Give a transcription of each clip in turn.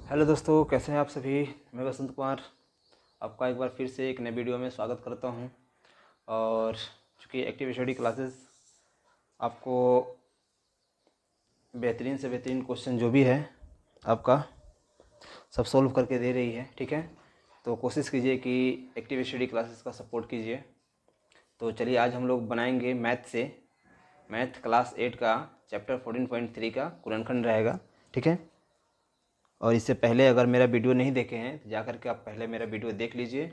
Hello दोस्तों, कैसे हैं आप सभी। मैं वसंत कुमार आपका एक बार फिर से एक नए वीडियो में स्वागत करता हूं। और चूँकि एक्टिव स्टडी क्लासेस आपको बेहतरीन से बेहतरीन क्वेश्चन जो भी है आपका सब सॉल्व करके दे रही है, ठीक है। तो कोशिश कीजिए कि एक्टिव स्टडी क्लासेस का सपोर्ट कीजिए। तो चलिए आज हम लोग बनाएंगे मैथ क्लास 8 का चैप्टर 14.3 का गुणनखंड रहेगा, ठीक है। और इससे पहले अगर मेरा वीडियो नहीं देखे हैं तो जा करके आप पहले मेरा वीडियो देख लीजिए।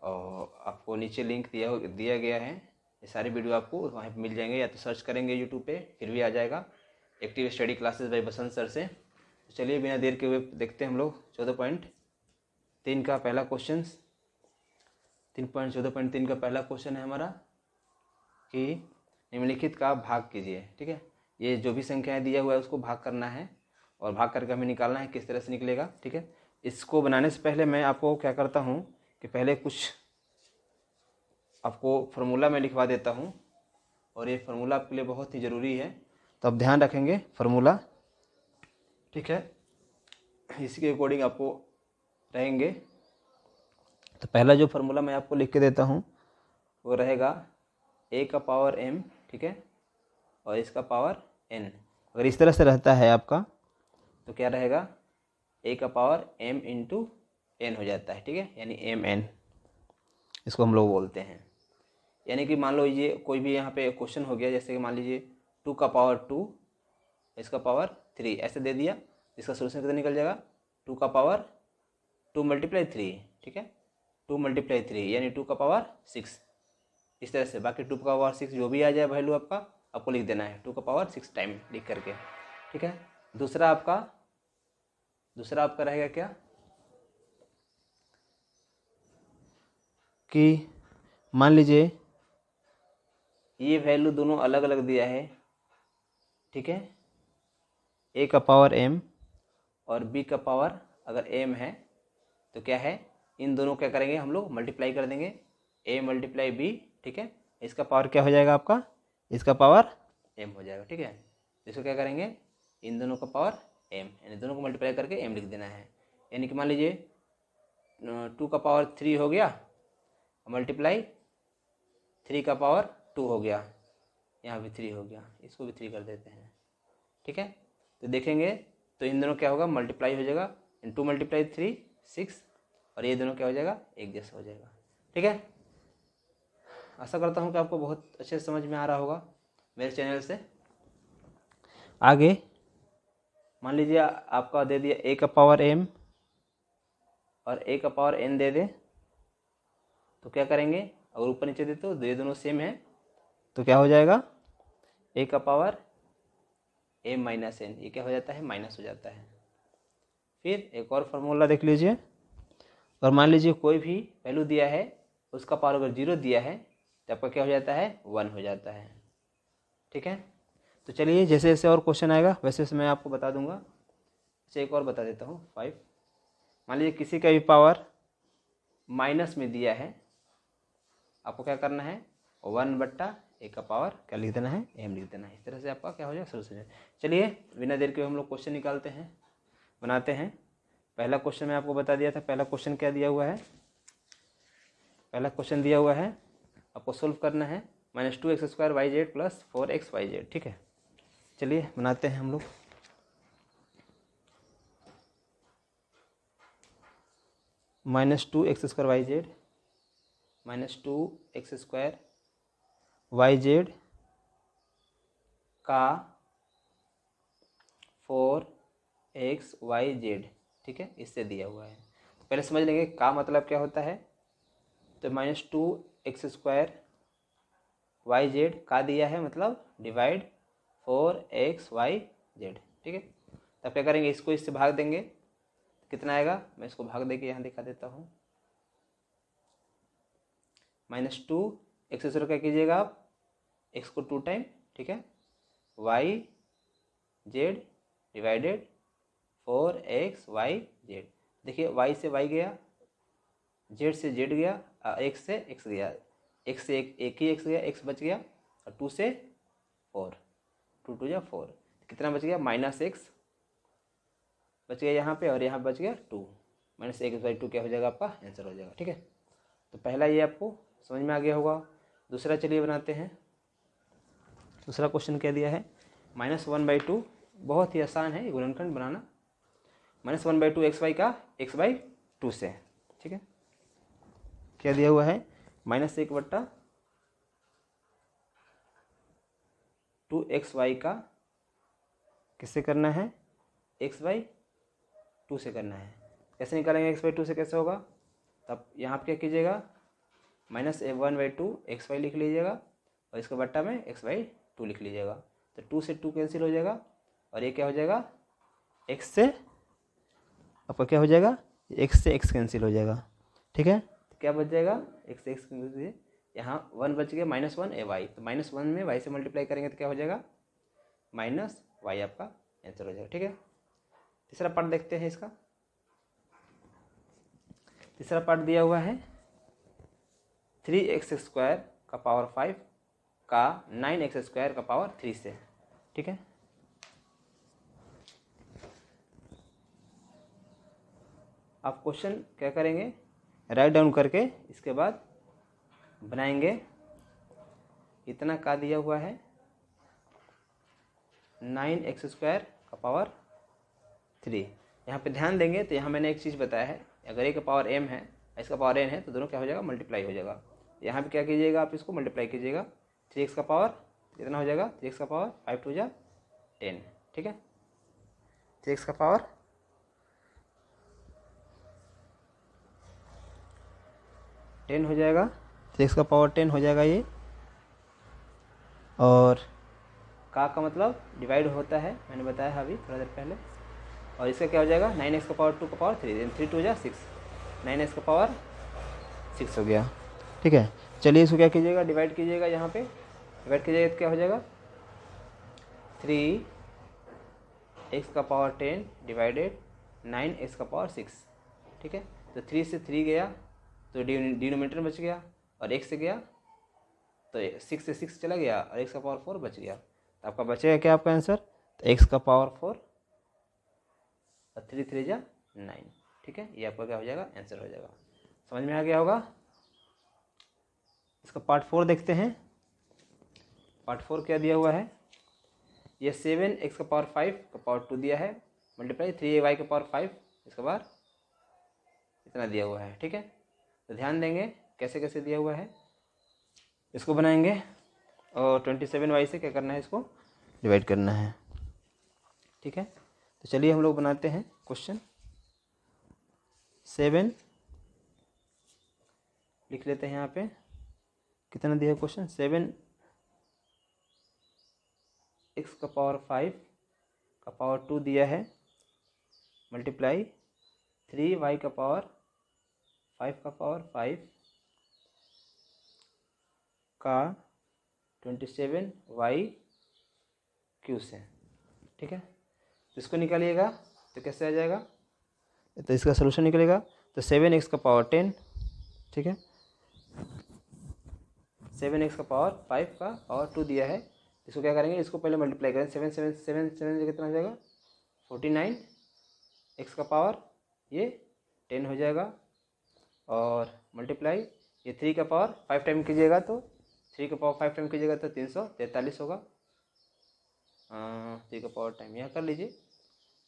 और आपको नीचे लिंक दिया गया है। ये सारे वीडियो आपको वहाँ पे मिल जाएंगे, या तो सर्च करेंगे यूट्यूब पे फिर भी आ जाएगा, एक्टिव स्टडी क्लासेस बाय बसंत सर से। तो चलिए बिना देर के हुए देखते हैं हम लोग 14.3 का पहला क्वेश्चन। 14.3 का पहला क्वेश्चन है हमारा कि निम्नलिखित का भाग कीजिए, ठीक है। ये जो भी संख्याएं दिया हुआ है उसको भाग करना है और भाग करके हमें निकालना है किस तरह से निकलेगा, ठीक है। इसको बनाने से पहले मैं आपको क्या करता हूँ कि पहले कुछ आपको फार्मूला मैं लिखवा देता हूँ, और ये फार्मूला आपके लिए बहुत ही ज़रूरी है, तो आप ध्यान रखेंगे फार्मूला, ठीक है। इसी के अकॉर्डिंग आपको रहेंगे। तो पहला जो फार्मूला मैं आपको लिख के देता हूँ वो रहेगा a का पावर m, ठीक है, और इसका पावर n। अगर इस तरह से रहता है आपका तो क्या रहेगा, a का पावर m इंटू n हो जाता है, ठीक है, यानी mn इसको हम लोग बोलते हैं। यानी कि मान लो ये कोई भी यहाँ पे क्वेश्चन हो गया, जैसे कि मान लीजिए 2 का पावर 2, इसका पावर 3 ऐसे दे दिया, इसका सोल्यूशन कितना निकल जाएगा, 2 का पावर 2 मल्टीप्लाई 3, ठीक है, 2 मल्टीप्लाई 3 यानी 2 का पावर 6। इस तरह से बाकी 2 का पावर 6 जो भी आ जाए वैल्यू आपको लिख देना है 2 का पावर 6 टाइम लिख करके, ठीक है। दूसरा आपका रहेगा क्या कि मान लीजिए ये वैल्यू दोनों अलग अलग दिया है, ठीक है, a का पावर m और b का पावर अगर m है तो क्या है, इन दोनों क्या करेंगे हम लोग मल्टीप्लाई कर देंगे, a मल्टीप्लाई b, ठीक है। इसका पावर क्या हो जाएगा आपका, इसका पावर m हो जाएगा, ठीक है। इसको क्या करेंगे, इन दोनों का पावर m, यानी दोनों को मल्टीप्लाई करके m लिख देना है। यानी कि मान लीजिए 2 का पावर 3 हो गया मल्टीप्लाई 3 का पावर 2 हो गया, यहाँ भी 3 हो गया, इसको भी 3 कर देते हैं, ठीक है। तो देखेंगे तो इन दोनों क्या होगा, मल्टीप्लाई हो जाएगा, 2 मल्टीप्लाई 3 6, और ये दोनों क्या हो जाएगा, एक जैसा हो जाएगा, ठीक है। आशा करता हूँ कि आपको बहुत अच्छे से समझ में आ रहा होगा मेरे चैनल से। आगे मान लीजिए आपका दे दिया a का पावर m और a का पावर n दे दे, तो क्या करेंगे, अगर ऊपर नीचे दे तो ये दोनों सेम है तो क्या हो जाएगा, a का पावर m माइनस n, ये क्या हो जाता है, माइनस हो जाता है। फिर एक और फार्मूला देख लीजिए, और मान लीजिए कोई भी वैल्यू दिया है उसका पावर अगर 0 दिया है तो आपका क्या हो जाता है, 1 हो जाता है, ठीक है। तो चलिए जैसे जैसे और क्वेश्चन आएगा वैसे वैसे मैं आपको बता दूंगा। अच्छा एक और बता देता हूँ 5। मान लीजिए किसी का भी पावर माइनस में दिया है, आपको क्या करना है, 1/a का पावर क्या लिख देना है, m लिख देना है। इस तरह से आपका क्या हो जाएगा, सोल्यूशन। चलिए बिना देर के हम लोग क्वेश्चन निकालते हैं, बनाते हैं। पहला क्वेश्चन मैं आपको बता दिया था, पहला क्वेश्चन क्या दिया हुआ है, पहला क्वेश्चन दिया हुआ है आपको सोल्व करना है -2x² yz + 4x yz, ठीक है। चलिए बनाते हैं हम लोग। -2x² yz का 4x yz, ठीक है, इससे दिया हुआ है। तो पहले समझ लेंगे का मतलब क्या होता है। तो -2x² yz का दिया है मतलब डिवाइड 4x yz, ठीक है। तब क्या करेंगे, इसको इससे भाग देंगे, कितना आएगा, मैं इसको भाग देके यहाँ दिखा देता हूँ। -2x² क्या कीजिएगा आप, x को 2 टाइम, ठीक है, yz डिवाइडेड 4x yz। देखिए y से y गया, z से z गया, x से x गया, x से एक ही x गया, x बच गया, और 2 से 4, 2 2 या 4, कितना बच गया, -x बच गया यहाँ पे और यहाँ बच गया 2 माइनस एक्स बाई 2 क्या हो जाएगा आपका आंसर हो जाएगा। ठीक है, तो पहला ये आपको समझ में आ गया होगा। दूसरा चलिए बनाते हैं। दूसरा क्वेश्चन क्या दिया है, -1/2, बहुत ही आसान है ये गुणनखंड बनाना। -1/2 एक्स वाई का एक्स बाई 2 से। ठीक है, क्या दिया हुआ है, -1/2 एक्स वाई का किससे करना है, एक्स बाई 2 से करना है। कैसे निकालेंगे, एक्स बाई 2 से कैसे होगा, तब यहाँ पर क्या कीजिएगा, -1/2 एक्स वाई लिख लीजिएगा और इसके बट्टा में एक्स बाई 2 लिख लीजिएगा। तो 2 से 2 कैंसिल हो जाएगा और ये क्या हो जाएगा, x से आपका क्या हो जाएगा, x से x कैंसिल हो जाएगा। ठीक है, तो क्या बच जाएगा, x से x कैंसिल, यहाँ 1 बच गया, -1 ए वाई, तो -1 में y से मल्टीप्लाई करेंगे तो क्या हो जाएगा, -y आपका आंसर हो जाएगा। ठीक है, तीसरा पार्ट देखते हैं इसका। तीसरा पार्ट दिया हुआ है 3x² का पावर 5 का 9x² का पावर 3 से। ठीक है, आप क्वेश्चन क्या करेंगे, राइट डाउन करके इसके बाद बनाएंगे। इतना का दिया हुआ है 9x² का पावर 3। यहाँ पे ध्यान देंगे तो यहाँ मैंने एक चीज़ बताया है, अगर एक का पावर m है इसका पावर n है तो दोनों क्या हो जाएगा, मल्टीप्लाई हो जाएगा। यहाँ पे क्या कीजिएगा, आप इसको मल्टीप्लाई कीजिएगा, 3x का पावर कितना हो जाएगा, 3x का पावर 5 2 जा 10। ठीक है, 3x का पावर 10 हो जाएगा, 3x का पावर 10 हो जाएगा ये। और का मतलब डिवाइड होता है, मैंने बताया अभी थोड़ा देर पहले। और इसका क्या हो जाएगा, 9x का पावर 2 का पावर 3, 3 2 जा 6, 9x का पावर 6 हो गया। ठीक है, चलिए इसको क्या कीजिएगा, डिवाइड कीजिएगा, यहाँ पे डिवाइड कीजिएगा तो क्या हो जाएगा, 3x का पावर 10 डिवाइडेड 9x का पावर 6। ठीक है, तो 3 से 3 गया तो डिनोमिनेटर बच गया और x से गया तो 6 से 6 चला गया और x का पावर 4 बच गया। तो आपका बचेगा क्या, आपका आंसर, तो x का पावर 4 और 3 3 जा 9। ठीक है, ये आपका क्या हो जाएगा, आंसर हो जाएगा। समझ में आ गया होगा। इसका पार्ट 4 देखते हैं। पार्ट 4 क्या दिया हुआ है, ये 7x का पावर 5 का पावर 2 दिया है, मल्टीप्लाई 3y का पावर 5, इसके बाद इतना दिया हुआ है। ठीक है, तो ध्यान देंगे कैसे कैसे दिया हुआ है, इसको बनाएंगे और 27y से क्या करना है, इसको डिवाइड करना है। ठीक है, तो चलिए हम लोग बनाते हैं क्वेश्चन। 7 लिख लेते हैं, यहाँ पे कितना दिया है क्वेश्चन, 7x का पावर 5 का पावर 2 दिया है, मल्टीप्लाई 3y का पावर 5 का पावर 5 का 27y³ से। ठीक है, तो इसको निकालिएगा तो कैसे आ जाएगा, तो इसका सलूशन निकलेगा, तो 7x का पावर 10। ठीक है, 7x का पावर 5 का पावर 2 दिया है, इसको क्या करेंगे, इसको पहले मल्टीप्लाई करें, 7 7 7 7 कितना हो जाएगा, 49, x का पावर ये 10 हो जाएगा और मल्टीप्लाई ये 3 का पावर 5 टाइम कीजिएगा तो 3 का पावर 5 टाइम कीजिएगा तो 343 होगा। 3 का पावर टाइम यहाँ कर लीजिए,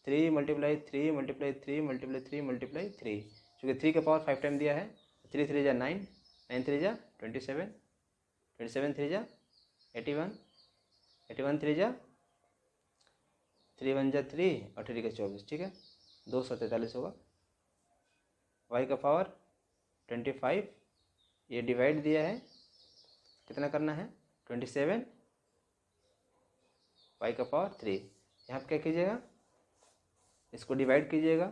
3 मल्टीप्लाई 3 मल्टीप्लाई 3 मल्टीप्लाई 3 मल्टीप्लाई 3, चूँकि 3 का पावर 5 टाइम दिया है, 3 3 जा 9, 9 3 जा 27, 27 3 जा 81, 81 3 जा 3 1 जा 3 और 3 का 24। ठीक है, 243 होगा। y का पावर 25, ये डिवाइड दिया है, कितना करना है, 27 y का पावर 3। यहाँ पर क्या कीजिएगा, इसको डिवाइड कीजिएगा,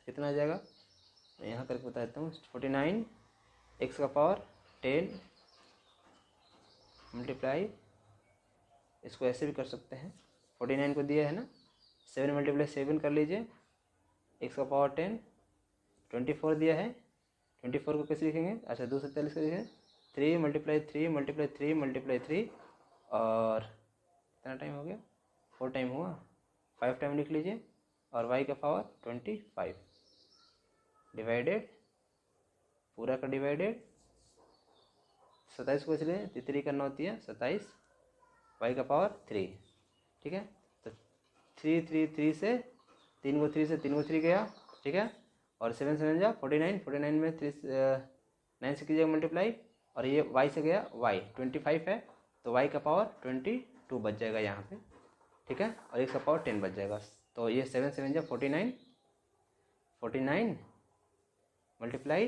कितना आ जाएगा, मैं यहाँ करके बता देता हूँ, 49 x का पावर 10 मल्टीप्लाई, इसको ऐसे भी कर सकते हैं, 49 को दिया है ना, 7 मल्टीप्लाई 7 कर लीजिए, x का पावर 10, 24 दिया है, 24 को कैसे लिखेंगे, अच्छा 243 का लिखेंगे, 3 मल्टीप्लाई 3 मल्टीप्लाई 3 मल्टीप्लाई 3 और कितना टाइम हो गया, 4 टाइम हुआ, 5 टाइम लिख लीजिए, और y का पावर 25 डिवाइडेड पूरा का डिवाइडेड 27 को इसलिए 3 करना होती है 27 y का पावर 3, ठीक है। तो 3 से 3 को 3 गया, ठीक है। और 7 7 जा 49, 49 में 9 से कीजिएगा मल्टीप्लाई, और ये y से गया y 25 है, तो y का पावर 22 बच जाएगा यहाँ पे, ठीक है। और x का पावर 10 बच जाएगा। तो ये 7 7 जा 49 मल्टीप्लाई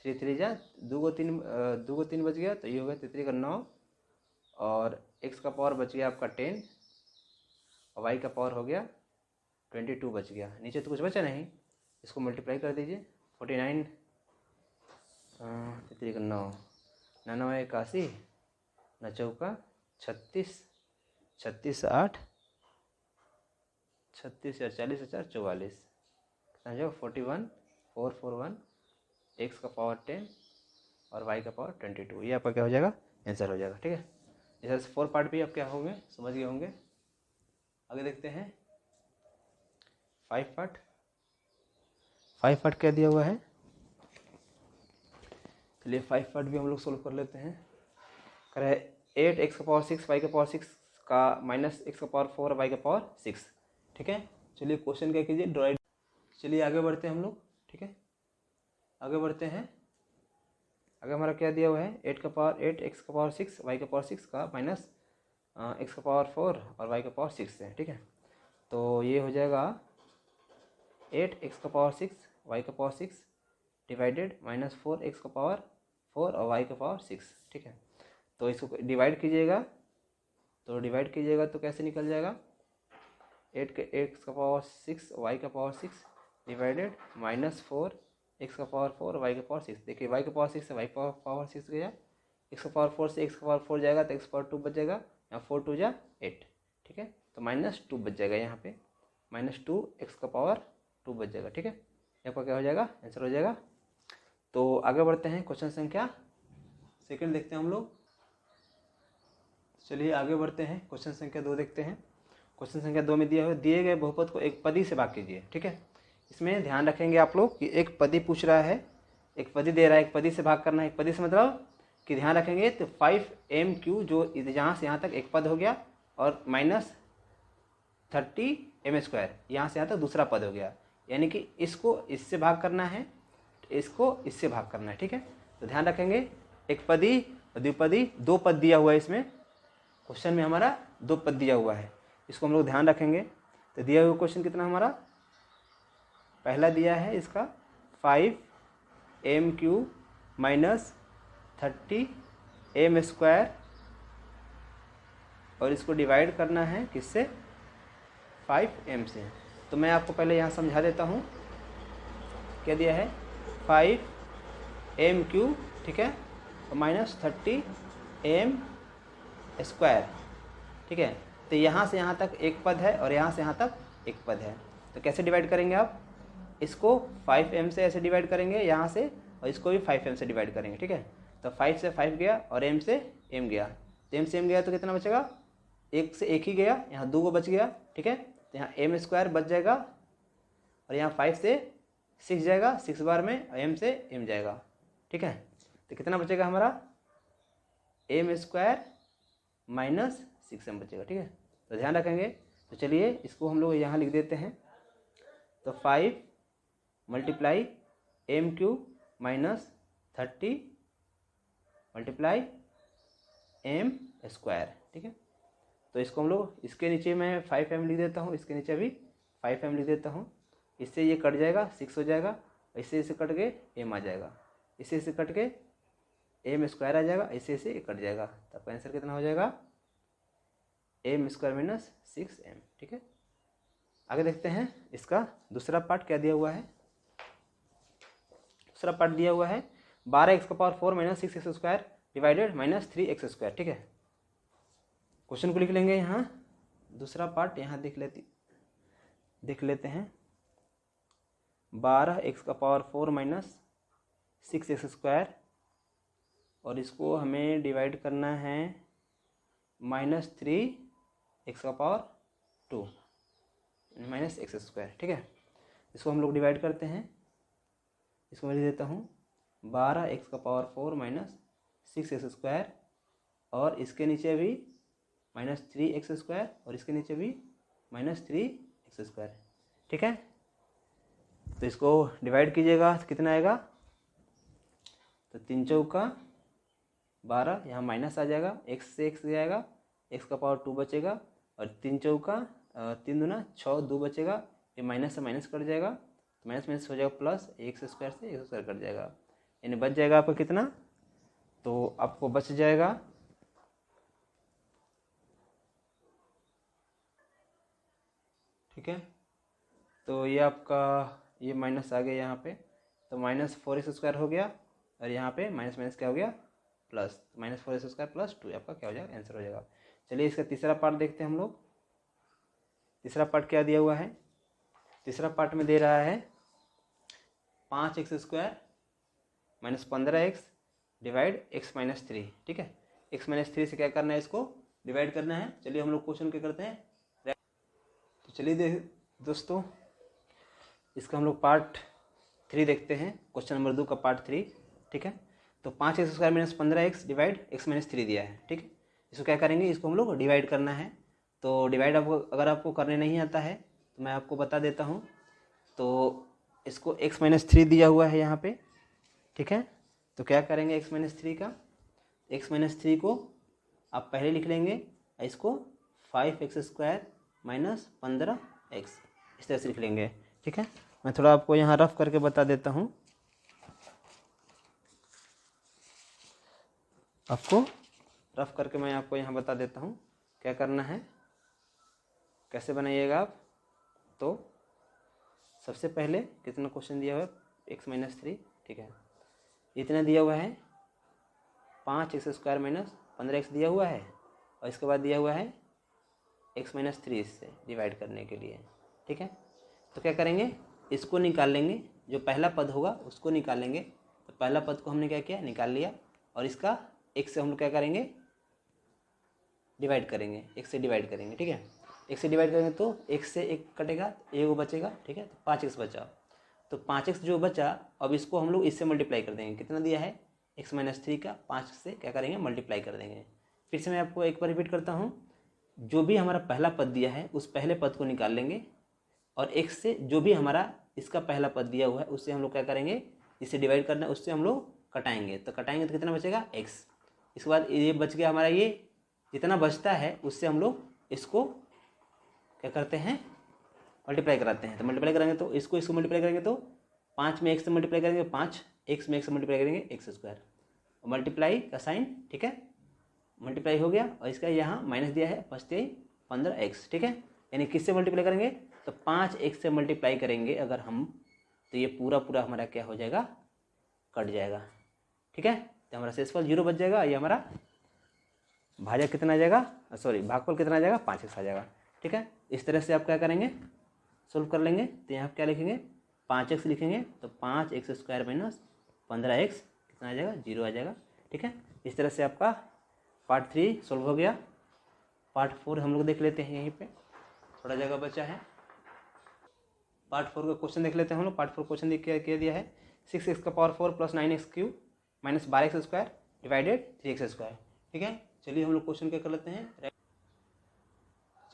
3 3 जा 2 को 3 बच गया, तो ये हो गया 3 का 9, और x का पावर बच गया आपका 10 और y का पावर हो गया 22 बच गया। नीचे तो कुछ बचा नहीं, इसको मल्टीप्लाई कर दीजिए। 49 3 का 9 99 81 न चौका 36 36 8 36 या 40 44 कितना हो 41 441 x का पावर 10 और y का पावर 22। ये आपका क्या हो जाएगा, आंसर हो जाएगा, ठीक है। इस तरह से 4 पार्ट भी आप क्या होंगे समझ गए होंगे। आगे देखते हैं 5 पार्ट। 5 पार्ट क्या दिया हुआ है, चलिए 5 पार्ट भी हम लोग सोल्व कर लेते हैं। करे 8 x का पावर 6 y का पावर 6 का माइनस x का पावर 4 y का पावर 6, ठीक है। चलिए क्वेश्चन क्या कीजिए ड्रॉ। चलिए आगे बढ़ते हैं हम लोग, ठीक है। आगे बढ़ते हैं। आगे हमारा क्या दिया हुआ है 8 x का पावर 6 y का पावर 6 का माइनस x का पावर 4 और y का पावर 6 है, ठीक है। तो ये हो जाएगा 8 x का पावर 6 y का पावर 6 डिवाइडेड माइनस 4 x का पावर 4 और y का पावर 6, ठीक है। तो इसको डिवाइड कीजिएगा, तो कैसे निकल जाएगा 8 के x का पावर 6 y का पावर 6 डिवाइडेड माइनस 4 x का पावर 4 y का पावर 6। देखिए y का पावर 6 से y का पावर 6 गया, x का पावर 4 से x का पावर 4 जाएगा तो x का पावर 2 बच जाएगा, यहाँ 4 2 जा 8, ठीक है। तो माइनस 2 बच जाएगा, यहाँ पे माइनस 2 x का पावर 2 बच जाएगा, ठीक है। यहाँ पर क्या हो जाएगा, आंसर हो जाएगा। तो आगे बढ़ते हैं, क्वेश्चन संख्या सेकंड देखते हैं हम लोग। चलिए आगे बढ़ते हैं, क्वेश्चन संख्या 2 देखते हैं। क्वेश्चन संख्या 2 में दिया हुआ दिए गए बहुपद को एक पदी से भाग कीजिए, ठीक है। इसमें ध्यान रखेंगे आप लोग कि एक पदी पूछ रहा है, एक पदी दे रहा है, एक पदी से भाग करना है। एक पदी से मतलब कि ध्यान रखेंगे तो 5m³ जो यहाँ से यहाँ तक एक पद हो गया, और माइनस 30m² यहाँ से यहाँ तक दूसरा पद हो गया, यानी कि इसको इससे भाग करना है, इसको इससे भाग करना है, ठीक है। तो ध्यान रखेंगे एक पदी और द्विपदी, 2 पद दिया हुआ है इसमें, क्वेश्चन में हमारा 2 पद दिया हुआ है, इसको हम लोग ध्यान रखेंगे। तो दिया हुआ क्वेश्चन कितना हमारा पहला दिया है इसका 5m³ माइनस 30m², और इसको डिवाइड करना है किससे 5m से। तो मैं आपको पहले यहाँ समझा देता हूँ क्या दिया है 5m³, ठीक है, और माइनस 30m², ठीक है। तो यहाँ से यहाँ तक एक पद है और यहाँ से यहाँ तक एक पद है, तो कैसे डिवाइड करेंगे आप, इसको 5m से ऐसे डिवाइड करेंगे यहाँ से, और इसको भी 5m से डिवाइड करेंगे, ठीक है। तो 5 से 5 गया और m से m गया, तो m से m गया तो कितना बचेगा, 1 से 1 ही गया, यहाँ 2 को बच गया, ठीक है। तो यहाँ m² बच जाएगा, और यहाँ 5 से 6 जाएगा 6 बार में, और m से m जाएगा, ठीक है। तो कितना बचेगा हमारा m² माइनस 6m बचेगा, ठीक है। तो ध्यान रखेंगे। तो चलिए इसको हम लोग यहाँ लिख देते हैं। तो 5 multiply m³ minus 30 multiply m², ठीक है। तो इसको हम लोग इसके नीचे मैं 5m लिख देता हूँ, इसके नीचे भी 5m लिख देता हूँ। इससे ये कट जाएगा 6 हो जाएगा, इससे इसे कट के m आ जाएगा, इससे इसे कट के m² आ जाएगा, इससे इसे कट जाएगा। तो आपका आंसर कितना हो जाएगा m² माइनस 6m, ठीक है। आगे देखते हैं इसका दूसरा पार्ट क्या दिया हुआ है। दूसरा पार्ट दिया हुआ है 12x का power 4 minus 6x² divided minus 3x², ठीक है। क्वेश्चन को लिख लेंगे यहाँ, दूसरा पार्ट यहाँ देख लेते हैं 12x का पावर 4 माइनस 6x², और इसको हमें डिवाइड करना है माइनस 3x का पावर 2, माइनस एक्स स्क्वायर, ठीक है। इसको हम लोग डिवाइड करते हैं, इसको मैं लिख देता हूँ 12x⁴ माइनस 6x स्क्वायर, और इसके नीचे भी -3x² और इसके नीचे भी -3x², ठीक है। तो इसको डिवाइड कीजिएगा तो कितना आएगा, तो 3 चौका 12, यहाँ माइनस आ जाएगा, x से x जाएगा, x⁴ 2 बचेगा, और 3 चौका 3 दूना 6, 2 बचेगा, ये माइनस से माइनस कट जाएगा, तो माइनस माइनस हो जाएगा प्लस, x² से x² कट जाएगा, यानी बच जाएगा आपको कितना, तो आपको बच जाएगा ठीक है। तो ये आपका ये माइनस आ गया यहाँ पे, तो -4x² हो गया, और यहाँ पे माइनस माइनस क्या हो गया प्लस, -4x² + 2 आपका क्या हो जाएगा, आंसर हो जाएगा। चलिए इसका तीसरा पार्ट देखते हैं हम लोग। तीसरा पार्ट क्या दिया हुआ है, तीसरा पार्ट में दे रहा है 5x² - 15x डिवाइड x - 3, ठीक है। x - 3 से क्या करना है, इसको डिवाइड करना है। चलिए हम लोग क्वेश्चन क्या करते हैं, तो चलिए दोस्तों इसका हम लोग पार्ट 3 देखते हैं, क्वेश्चन नंबर 2 का पार्ट 3, ठीक है। तो 5x² - 15x डिवाइड x - 3 दिया है, ठीक है। इसको क्या करेंगे, इसको हम लोग डिवाइड करना है। तो डिवाइड आपको अगर आपको करने नहीं आता है तो मैं आपको बता देता हूँ। तो इसको x - 3 दिया हुआ है यहाँ पे, ठीक है। तो क्या करेंगे, x - 3 का, x - 3 को आप पहले लिख लेंगे, इसको 5x² - 15x इस तरह से लिख लेंगे, ठीक है। मैं थोड़ा आपको यहाँ रफ करके बता देता हूँ, आपको रफ करके मैं आपको यहाँ बता देता हूँ क्या करना है, कैसे बनाइएगा आप। तो सबसे पहले कितना क्वेश्चन दिया हुआ है, x - 3, ठीक है। इतना दिया हुआ है 5x² - 15x दिया हुआ है, और इसके बाद दिया हुआ है x - 3 से डिवाइड करने के लिए, ठीक है। तो क्या करेंगे, इसको निकाल लेंगे, जो पहला पद होगा उसको निकालेंगे। तो पहला पद को हमने क्या किया, निकाल लिया, और इसका x से हम लोग क्या करेंगे, डिवाइड करेंगे, x से डिवाइड करेंगे, ठीक है। x से डिवाइड करेंगे तो x से 1 कटेगा, एक बचेगा, ठीक है। तो 5x बचा, तो 5x जो बचा, अब इसको हम लोग इससे मल्टीप्लाई कर देंगे। कितना दिया है, x - 3 का 5 से क्या करेंगे, मल्टीप्लाई कर देंगे। फिर से मैं आपको एक बार रिपीट करता हूँ, जो भी हमारा पहला पद दिया है उस पहले पद को निकाल लेंगे, और x से जो भी हमारा इसका पहला पद दिया हुआ है उससे हम लोग क्या करेंगे, इससे डिवाइड करना है, उससे हम लोग कटाएंगे। तो कटाएंगे तो कितना बचेगा, x। इसके बाद ये बच गया हमारा, ये जितना बचता है उससे हम लोग इसको क्या करते हैं, मल्टीप्लाई कराते हैं। तो मल्टीप्लाई करेंगे तो इसको मल्टीप्लाई करेंगे तो 5 में x से मल्टीप्लाई करेंगे, 5 x में x से मल्टीप्लाई करेंगे x², मल्टीप्लाई का साइन, ठीक है, मल्टीप्लाई हो गया, और इसका यहाँ माइनस दिया है, बचते 15x, ठीक है। यानी किससे मल्टीप्लाई करेंगे, तो 5x से मल्टीप्लाई करेंगे अगर हम, तो ये पूरा पूरा हमारा क्या हो जाएगा, कट जाएगा, ठीक है। तो हमारा शेषफल 0 बच जाएगा, ये हमारा भाजक कितना आ जाएगा, सॉरी भागफल कितना आ जाएगा, 5x आ जाएगा, ठीक है। इस तरह से आप क्या करेंगे, सोल्व कर लेंगे। तो यहाँ क्या लिखेंगे, 5x लिखेंगे, तो 5x² - 15x कितना आ जाएगा, 0 आ जाएगा, ठीक है। इस तरह से आपका पार्ट 3 सोल्व हो गया। पार्ट 4 हम लोग देख लेते हैं, यहीं पे थोड़ा जगह बचा है। पार्ट 4 का क्वेश्चन देख लेते हैं हम लोग। पार्ट 4 क्वेश्चन देख क्या दिया है, 6x⁴ + 9x³ - 12x² divided 3x², ठीक है। चलिए हम लोग क्वेश्चन क्या कर लेते हैं,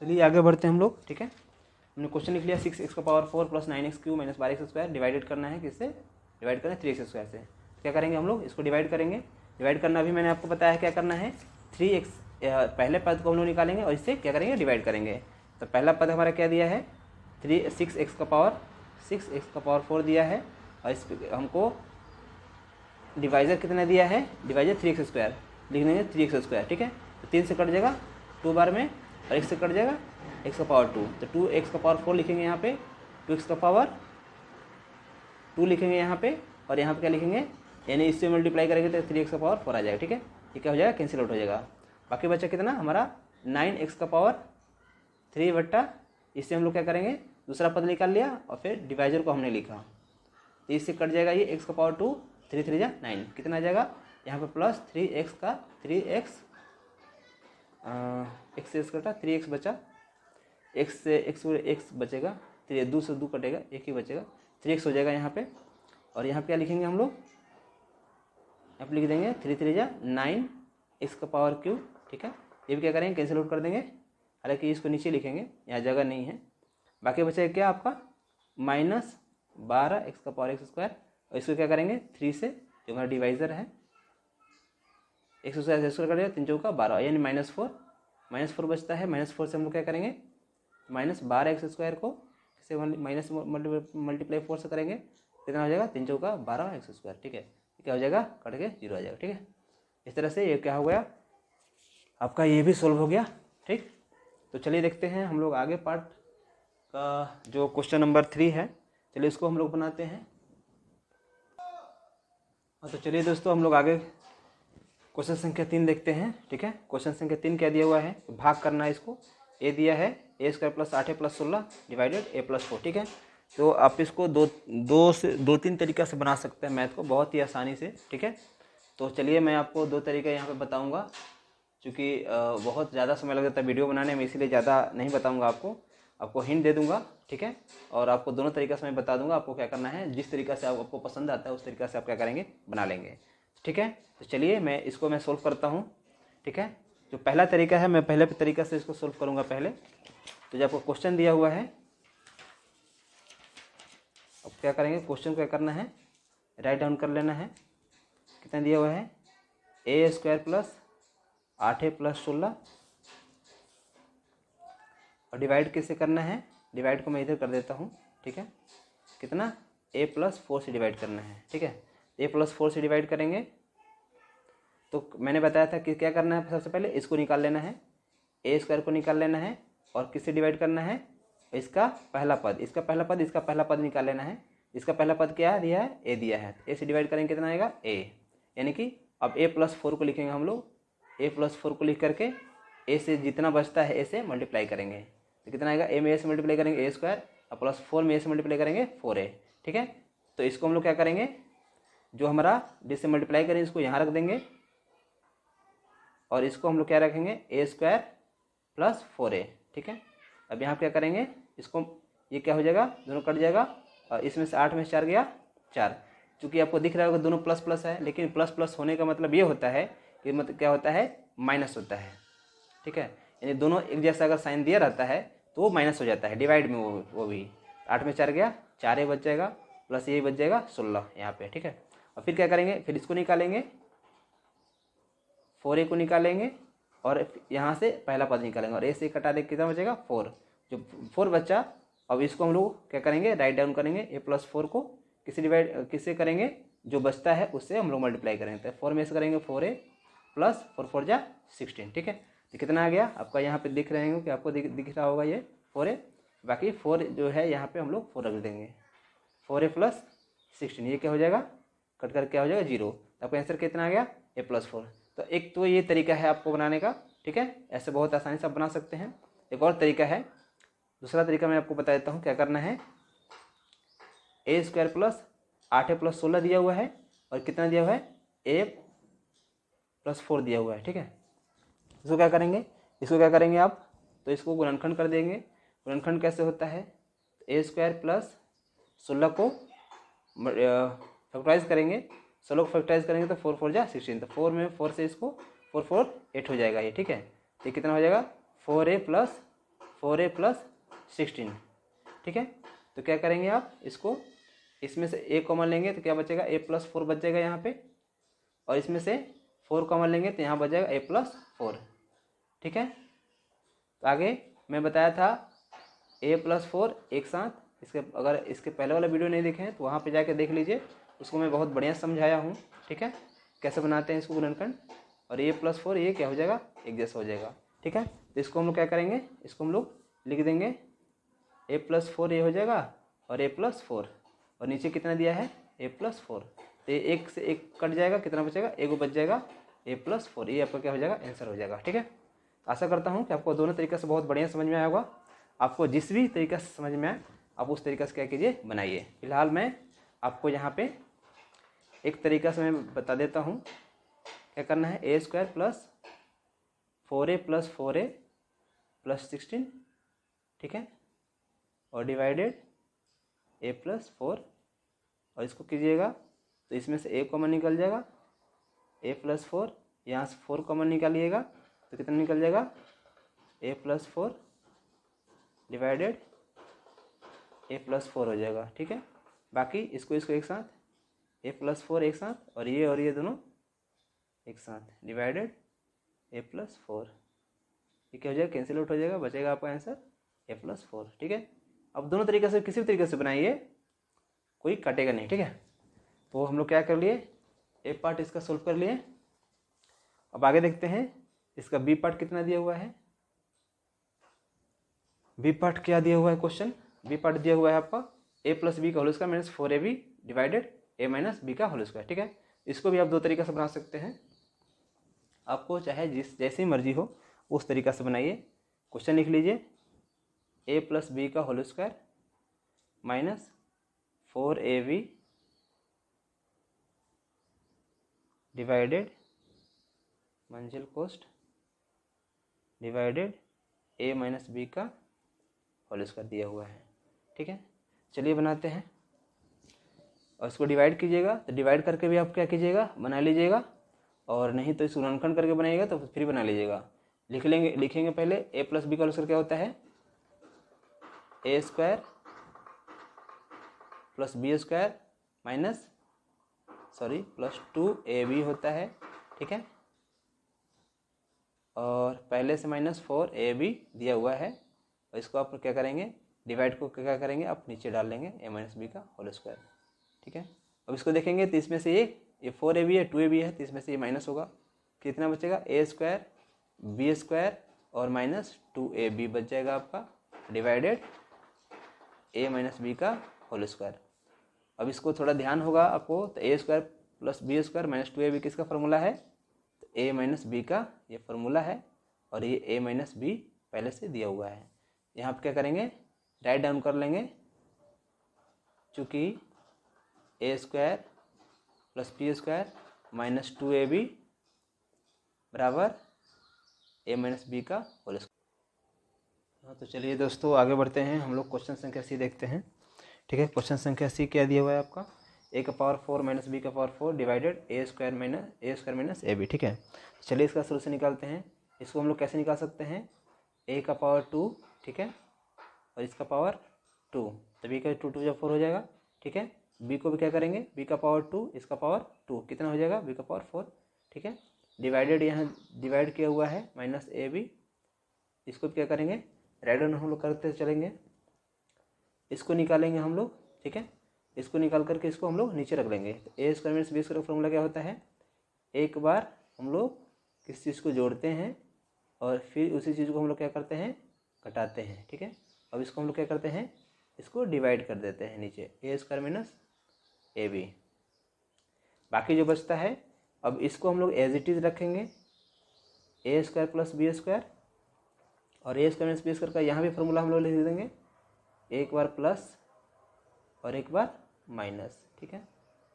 चलिए आगे बढ़ते हैं हम लोग, ठीक है। हमने क्वेश्चन लिख लिया 6x⁴ + 9x³ - 12x² डिवाइडेड करना है, किससे डिवाइड करना है, 3x² से। क्या करेंगे हम लोग, इसको डिवाइड करेंगे। डिवाइड करना भी मैंने आपको बताया है क्या करना है, 3x पहले पद को हम लोग निकालेंगे और इससे क्या करेंगे, डिवाइड करेंगे। तो पहला पद हमारा क्या दिया है, 6x⁴ दिया है, और इस हमको डिवाइजर कितना दिया है, डिवाइजर 3x² लिख देंगे, 3x², ठीक है। तो 3 से कट जाएगा 2 बार में, और x से कट जाएगा x⁴, तो 2x⁴ लिखेंगे यहाँ पे, 2x⁴ लिखेंगे यहाँ पे, और यहाँ पे क्या लिखेंगे, यानी इससे मल्टीप्लाई करेंगे तो 3x⁴ आ जाएगा, ठीक है। ये क्या हो जाएगा, कैंसिल आउट हो जाएगा। बाकी बचा कितना हमारा 9x⁴ बट्टा, इससे हम लोग क्या करेंगे, दूसरा पद निकाल लिया, और फिर डिवाइजर को हमने लिखा, तो इससे कट जाएगा ये x⁴, 3 3 9 कितना आ जाएगा, यहाँ पे प्लस 3x का 3x, x से कटा 3x बचा, एक्स से एक्स बचेगा, 2 से 2 कटेगा, 1 ही बचेगा, 3x हो जाएगा यहाँ पे। और यहाँ पे क्या लिखेंगे हम लोग, यहाँ पे लिख देंगे 3 3 जा 9 x का पावर क्यूब, ठीक है। ये भी क्या करेंगे, कैंसिल आउट कर देंगे, हालांकि इसको नीचे लिखेंगे, यहाँ जगह नहीं है। बाकी बचेगा क्या आपका -12 x का पावर x स्क्वायर, और इसको क्या करेंगे 3 से, जो हमारा डिवाइज़र है, x स्क्वायर कर दिया, 3 चौका 12, यानी -4 बचता है। -4 से हम लोग क्या करेंगे, -12 x स्क्वायर को किसे माइनस मल्टीप्लाई 4 से करेंगे, कितना हो जाएगा, 3 चौका 12 x स्क्वायर, ठीक है। क्या हो जाएगा, कट के 0 आ जाएगा, ठीक है। इस तरह से ये क्या हो गया आपका, ये भी सोल्व हो गया, ठीक। तो चलिए देखते हैं हम लोग आगे पार्ट का, जो क्वेश्चन नंबर 3 है, चलिए इसको हम लोग बनाते हैं। तो चलिए दोस्तों हम लोग आगे क्वेश्चन संख्या 3 देखते हैं, ठीक है। क्वेश्चन संख्या 3 क्या दिया हुआ है, भाग करना है इसको। ए दिया है a² + 8a + 16 डिवाइडेड a + 4, ठीक है। तो आप इसको दो तीन तरीक़ा से बना सकते हैं मैथ को, बहुत ही आसानी से, ठीक है। तो चलिए मैं आपको 2 तरीके यहाँ पे बताऊँगा, क्योंकि बहुत ज़्यादा समय लग जाता है वीडियो बनाने में, इसीलिए ज़्यादा नहीं बताऊँगा आपको हिंट दे दूँगा, ठीक है। और आपको दोनों तरीक़ा से मैं बता दूँगा आपको क्या करना है, जिस तरीक़ा से आपको पसंद आता है उस तरीक़ा से आप क्या करेंगे, बना लेंगे, ठीक है। तो चलिए मैं इसको सोल्व करता हूँ, ठीक है। जो पहला तरीका है, मैं पहले तरीक़ा से इसको सोल्व करूँगा पहले। तो जब आपको क्वेश्चन दिया हुआ है, अब क्या करेंगे, क्वेश्चन को क्या करना है, राइट डाउन कर लेना है। कितना दिया हुआ है, a² + 8a + 16, और डिवाइड कैसे करना है, डिवाइड को मैं इधर कर देता हूँ, ठीक है। कितना, a + 4 से डिवाइड करना है, ठीक है। a + 4 से डिवाइड करेंगे तो मैंने बताया था कि क्या करना है, सबसे पहले इसको निकाल लेना है, a² को निकाल लेना है, और किससे डिवाइड करना है, इसका पहला पद, इसका पहला पद निकाल लेना है। इसका पहला पद क्या दिया है, a दिया है, तो a से डिवाइड करेंगे कितना आएगा, a, यानी कि अब a + 4 को लिखेंगे हम लोग, a + 4 को लिख करके a से जितना बचता है a से मल्टीप्लाई करेंगे, तो कितना आएगा, a में a से मल्टीप्लाई करेंगे a² और +4 में a से मल्टीप्लाई करेंगे 4a, ठीक है। तो इसको हम लोग क्या करेंगे, जो हमारा जिससे मल्टीप्लाई करेंगे इसको यहाँ रख देंगे, और इसको हम लोग क्या रखेंगे, a² + 4a, ठीक है। अब यहाँ क्या करेंगे, इसको ये क्या हो जाएगा, दोनों कट जाएगा, और इसमें से 8 में 4 गया 4। चूँकि आपको दिख रहा होगा दोनों प्लस प्लस है, लेकिन प्लस प्लस होने का मतलब ये होता है कि मतलब क्या होता है, माइनस होता है, ठीक है। यानी दोनों एक जैसा अगर साइन दिया रहता है तो वो माइनस हो जाता है डिवाइड में, वो भी 8 में 4 गया 4a बच जाएगा, प्लस ये बच जाएगा 16 यहाँ पे, ठीक है। और फिर क्या करेंगे, फिर इसको निकालेंगे, 4a को निकालेंगे, और यहाँ से पहला पद निकालेंगे, और a से कटा दे कितना बचेगा 4, जो 4 बच्चा। अब इसको हम लोग क्या करेंगे, राइट डाउन करेंगे, a + 4 को किससे करेंगे, जो बचता है उससे हम लोग मल्टीप्लाई करेंगे, तो 4 में से करेंगे 4a + 4 4 जा 16, ठीक है। तो कितना आ गया आपका, यहाँ पे दिख रहे हैं कि आपको दिख रहा होगा ये 4a, बाकी 4 जो है यहाँ पे हम लोग 4 रख देंगे, 4a + 16, ये क्या हो जाएगा, कट कर क्या हो जाएगा 0। तो आपका आंसर कितना आ गया, a + 4। तो एक तो ये तरीका है आपको बनाने का, ठीक है, ऐसे बहुत आसानी से आप बना सकते हैं। एक और तरीका है, दूसरा तरीका मैं आपको बता देता हूँ, क्या करना है, a² + 8a + 16 दिया हुआ है, और कितना दिया हुआ है, a + 4 दिया हुआ है, ठीक है। इसको क्या करेंगे आप, तो इसको गुणनखंड कर देंगे। गुणनखंड कैसे होता है, a² + 16 को फैक्टराइज करेंगे, 16 को फैक्टराइज करेंगे तो 4 4 जा 16, तो 4 में 4 से इसको 4 4 8 हो जाएगा ये, ठीक है। तो कितना हो जाएगा, 4a + 16, ठीक है। तो क्या करेंगे आप, इसको इसमें से a कॉमन लेंगे तो क्या बचेगा, a + 4 बच जाएगा यहाँ पे, और इसमें से 4 कॉमन लेंगे तो यहाँ बच जाएगा a + 4, ठीक है। तो आगे मैं बताया था a + 4 एक साथ, अगर इसके पहले वाला वीडियो नहीं देखे हैं तो वहाँ पे जाके देख लीजिए, उसको मैं बहुत बढ़िया समझाया हूँ, ठीक है, कैसे बनाते हैं इसको गुणनखंड। और a + 4 ये क्या हो जाएगा, एक जैसा हो जाएगा, ठीक है। तो इसको हम लोग क्या करेंगे, इसको हम लोग लिख देंगे, a + 4 ये हो जाएगा, और a + 4, और नीचे कितना दिया है, a + 4, तो ये एक से एक कट जाएगा, कितना बचेगा, एक बच जाएगा, a + 4, ये आपका क्या हो जाएगा, आंसर हो जाएगा, ठीक है। आशा करता हूँ कि आपको दोनों तरीके से बहुत बढ़िया समझ में आया होगा। आपको जिस भी तरीके से समझ में आए आप उस तरीके से क्या कीजिए, बनाइए। फिलहाल मैं आपको यहाँ पे एक तरीका से मैं बता देता हूँ, क्या करना है, a² + 4a + 4a + 16, ठीक है, और डिवाइडेड a+4, और इसको कीजिएगा तो इसमें से a कॉमन निकल जाएगा, a+4, यहाँ से 4 कॉमन निकालिएगा तो कितना निकल जाएगा, a+4 डिवाइडेड a+4 हो जाएगा। ठीक है, बाकी इसको एक साथ a+4 एक साथ, और ये दोनों एक साथ डिवाइडेड a+4, ये क्या हो जाएगा, कैंसिल आउट हो जाएगा, बचेगा आपका आंसर a+4। ठीक है, अब दोनों तरीके से किसी भी तरीके से बनाइए, कोई कटेगा नहीं। ठीक है, तो हम लोग क्या कर लिए, ए पार्ट इसका सोल्व कर लिए। अब आगे देखते हैं इसका बी पार्ट कितना दिया हुआ है। बी पार्ट क्या दिया हुआ है, क्वेश्चन बी पार्ट दिया हुआ है आपका a+b का whole square minus 4ab divided a-b का होल स्क्वायर। ठीक है, इसको भी आप दो तरीके से बना सकते हैं, आपको चाहे जैसी मर्जी हो उस तरीका से बनाइए। क्वेश्चन लिख लीजिए, a+b का whole square minus 4ab divided मंजिल कोस्ट डिवाइडेड a-b का होल स्क्वायर दिया हुआ है। ठीक है, चलिए बनाते हैं, और इसको डिवाइड कीजिएगा, तो डिवाइड करके भी आप क्या कीजिएगा, बना लीजिएगा, और नहीं तो इसको गुणनखंड करके बनाइएगा तो फिर बना लीजिएगा। लिखेंगे पहले a+b का होल स्क्वायर क्या होता है, a² + b² माइनस +2ab होता है। ठीक है, और पहले से -4ab दिया हुआ है, और इसको आप क्या करेंगे, डिवाइड को क्या करेंगे, आप नीचे डाल लेंगे a-b का होल स्क्वायर। ठीक है, अब इसको देखेंगे तो इसमें से ये 4ab है, 2ab है, तो इसमें से ये माइनस होगा, कितना बचेगा, a² b² और -2ab बच जाएगा आपका, डिवाइडेड a-b का होल स्क्वायर। अब इसको थोड़ा ध्यान होगा आपको, तो a² + b² - 2ab किसका फॉर्मूला है, तो a-b का ये फॉर्मूला है, और ये a-b पहले से दिया हुआ है। यहाँ पर क्या करेंगे, राइट डाउन कर लेंगे, चूँकि a² + b² - 2ab बराबर a-b का होल स्क्वायर। हाँ, तो चलिए दोस्तों आगे बढ़ते हैं, हम लोग क्वेश्चन संख्या सी देखते हैं। ठीक है, क्वेश्चन संख्या सी क्या दिया हुआ है आपका, a⁴ - b⁴ divided a² - ab। ठीक है, चलिए इसका सोल्यूशन निकालते हैं। इसको हम लोग कैसे निकाल सकते हैं, a⁴ 2, ठीक है, और इसका पावर 2, तो b का 2 2 जब 4 हो जाएगा। ठीक है, b को भी क्या करेंगे, b का पावर 2, इसका पावर 2, कितना हो जाएगा, b का पावर 4। ठीक है, डिवाइडेड यहाँ डिवाइड किया हुआ है -ab, इसको भी क्या करेंगे, राइट डाउन हम लोग करते चलेंगे, इसको निकालेंगे हम लोग। ठीक है, इसको निकाल करके इसको हम लोग नीचे रख लेंगे। तो a² - b² का फॉर्मूला क्या होता है, एक बार हम लोग किस चीज़ को जोड़ते हैं और फिर उसी चीज़ को हम लोग क्या करते हैं, घटाते हैं। ठीक है, अब इसको हम लोग क्या करते हैं, इसको डिवाइड कर देते हैं नीचे, a² - ab, बाकी जो बचता है अब इसको हम लोग एज इट इज़ रखेंगे, a² + b², और a² - b² का यहाँ भी फॉर्मूला हम लोग लिख देंगे, एक बार प्लस और एक बार माइनस। ठीक है,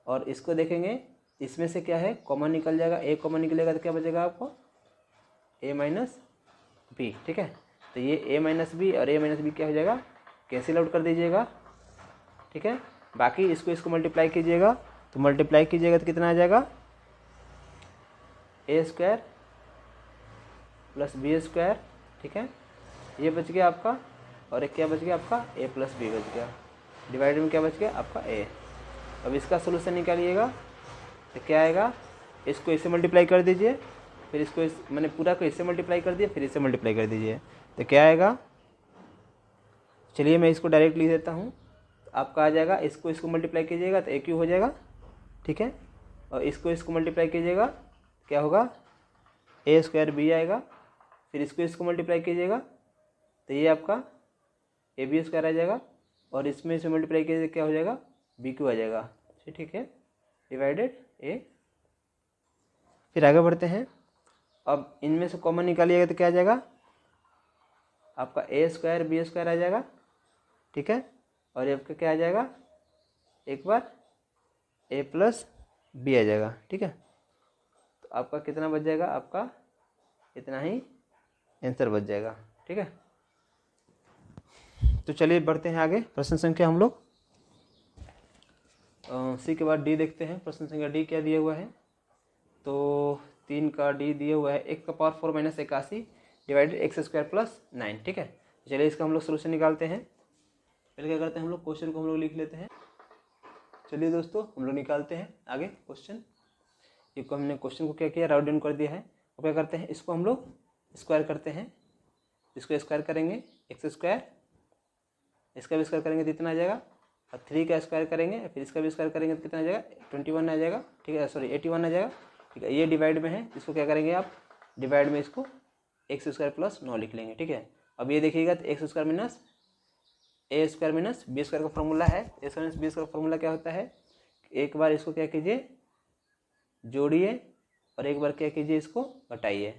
और इसको देखेंगे, इसमें से क्या है, कॉमन निकल जाएगा, a कॉमन निकलेगा तो क्या बचेगा आपको, a-b। ठीक है, तो ये a-b और a-b क्या हो जाएगा, कैंसिल आउट कर दीजिएगा। ठीक है, बाकी इसको मल्टीप्लाई कीजिएगा, तो मल्टीप्लाई कीजिएगा तो कितना आ जाएगा, a² + b²। ठीक है, ये बच गया आपका, और एक क्या बच गया आपका, a + b बच गया, डिवाइड में क्या बच गया आपका a। अब इसका सोल्यूशन निकालिएगा तो क्या आएगा, इसको इससे मल्टीप्लाई कर दीजिए, फिर इसको मैंने पूरा को इससे मल्टीप्लाई कर दिया, फिर इससे मल्टीप्लाई कर दीजिए, तो क्या आएगा, चलिए मैं इसको डायरेक्ट लिख देता हूँ, तो आपका आ जाएगा, इसको मल्टीप्लाई कीजिएगा तो a³ हो जाएगा। ठीक है, और इसको मल्टीप्लाई कीजिएगा क्या होगा, a² b आएगा, फिर इसको मल्टीप्लाई कीजिएगा तो ये आपका ab² आ जाएगा, और इसमें से मल्टीप्लाई कीजिए क्या हो जाएगा, bq आ जाएगा। ठीक है, डिवाइडेड a। फिर आगे बढ़ते हैं, अब इनमें से कॉमन निकालिएगा तो क्या आ जाएगा, आपका a² b² आ जाएगा। ठीक है, और आपका क्या आ जाएगा, एक बार a + b आ जाएगा। ठीक है, तो आपका कितना बच जाएगा, आपका इतना ही आंसर बच जाएगा। ठीक है, तो चलिए बढ़ते हैं आगे। प्रश्न संख्या हम लोग सी के बाद डी देखते हैं। प्रश्न संख्या डी क्या दिया हुआ है, तो 3 का डी दिया हुआ है x का power 4 minus 81 divided x square plus 9। ठीक है, चलिए इसका हम लोग सोल्यूशन निकालते हैं। पहले क्या करते हैं हम लोग, क्वेश्चन को हम लोग लिख लेते हैं। चलिए दोस्तों हम लोग निकालते हैं आगे क्वेश्चन। ये को हमने क्वेश्चन को क्या किया, राउंड डाउन कर दिया है। अब क्या करते हैं, इसको हम लोग स्क्वायर करते हैं। इसको स्क्वायर करेंगे एक्स स्क्वायर, इसका भी स्क्वायर करेंगे तो इतना आ जाएगा, और 3 का स्क्वायर करेंगे फिर इसका भी स्क्वायर करेंगे तो कितना आ जाएगा, 21 आ जाएगा। ठीक है, सॉरी 81 आ जाएगा। ठीक है, ये डिवाइड में है, इसको क्या करेंगे आप, डिवाइड में इसको एक्स स्क्वायर प्लस 9 लिख लेंगे। ठीक है, अब ये देखिएगा तो एक्स स्क्वायर माइनस ए स्क्वायर माइनस बी स्क्वायर का फॉर्मूला है। ए स्क्वायर माइनस बी स्क्वायर का फॉर्मूला क्या होता है, एक बार इसको क्या कीजिए, जोड़िए, और एक बार क्या कीजिए, इसको घटाइए।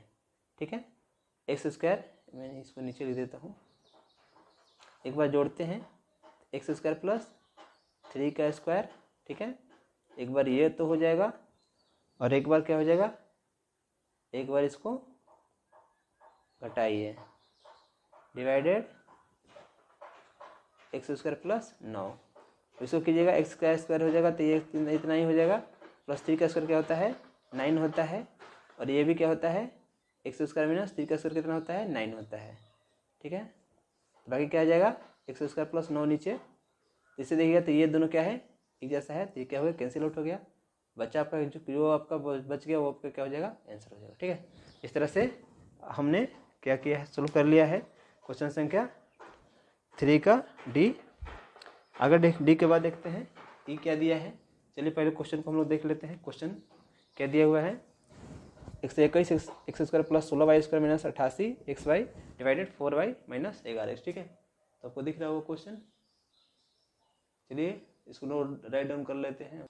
ठीक है, एक्स स्क्वायर, मैं इसको नीचे लिख देता हूँ। एक बार जोड़ते हैं एक्स स्क्वायर प्लस 3 का स्क्वायर। ठीक है, एक बार ये तो हो जाएगा, और एक बार क्या हो जाएगा, एक बार इसको घटाइए, डिवाइडेड एक्स स्क्वायर प्लस 9। इसको कीजिएगा, एक्स का स्क्वायर हो जाएगा तो ये इतना ही हो जाएगा, प्लस 3 का स्क्वायर क्या होता है, 9 होता है, और ये भी क्या होता है, एक्स स्क्वायर माइनस 3 का स्क्वायर कितना होता है, 9 होता है। ठीक है, तो बाकी क्या आ जाएगा, एक्स स्क्वायर प्लस 9 नीचे। इसे देखिएगा तो ये दोनों क्या है, एक जैसा है, तो ये क्या हो गया, कैंसिल आउट हो गया। बच्चा आपका जो आपका बच गया वो आपका क्या हो जाएगा, आंसर हो जाएगा। ठीक है, इस तरह से हमने क्या किया है, सोल्व कर लिया है क्वेश्चन संख्या 3 का डी। अगर डी के बाद देखते हैं ई क्या दिया है। चलिए पहले क्वेश्चन को हम लोग देख लेते हैं। क्वेश्चन क्या दिया हुआ है, 121 x square plus 16 square minus 88 x y divided 4y minus 11x। ठीक है, तो आपको दिख रहा है वो क्वेश्चन। चलिए इसको नोट राइट डाउन कर लेते हैं।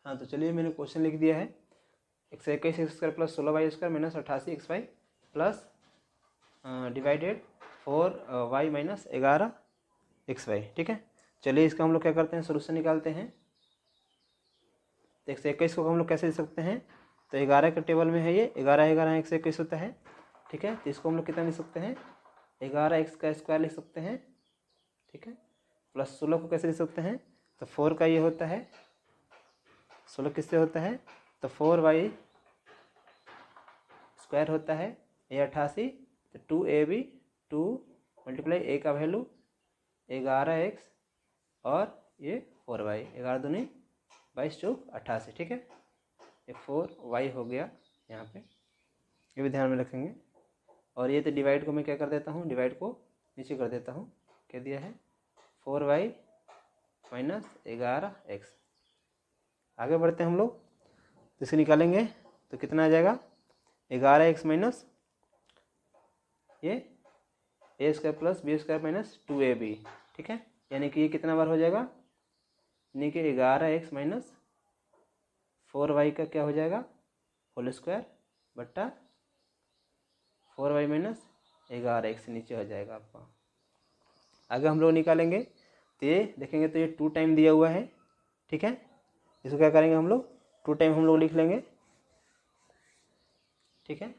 हाँ, तो चलिए मैंने क्वेश्चन लिख दिया है, 121 x square plus 16 square minus 88 x y plus divided 4y minus 11 x y. ठीक है, चलिए इसका हम लोग क्या करते हैं, सोल्यूशन निकालते हैं। तो 121 को हम लोग कैसे लिख सकते हैं, तो 11 के टेबल में है ये, 11 11 121 होता है। ठीक है, तो इसको हम लोग कितना लिख सकते हैं, 11 एक्स का स्क्वायर लिख सकते हैं। ठीक है, प्लस 16 को कैसे लिख सकते हैं, तो 4 का ये होता है, 16 किससे होता है, तो 4y स्क्वायर होता है, ये 88, तो 2ab 2 मल्टीप्लाई a का वैल्यू 11x और ये 4y, 11 दूनी 22 चौक 88। ठीक है, ये 4y हो गया यहाँ पे, ये भी ध्यान में रखेंगे। और ये तो डिवाइड को मैं क्या कर देता हूँ, डिवाइड को नीचे कर देता हूँ। क्या दिया है, 4y माइनस 11x। आगे बढ़ते हैं हम लोग, तो इसे निकालेंगे तो कितना आ जाएगा, 11x माइनस ये a square plus b square minus 2ab। ठीक है, यानी कि ये कितना बार हो जाएगा, यानी कि 11x माइनस 4y का क्या हो जाएगा, होल स्क्वायर बट्टा 4y माइनस 11x नीचे हो जाएगा आपका। आगे हम लोग निकालेंगे तो ये देखेंगे तो ये 2 टाइम दिया हुआ है। ठीक है, इसको क्या करेंगे हम लोग, 2 टाइम हम लोग लिख लेंगे। ठीक है,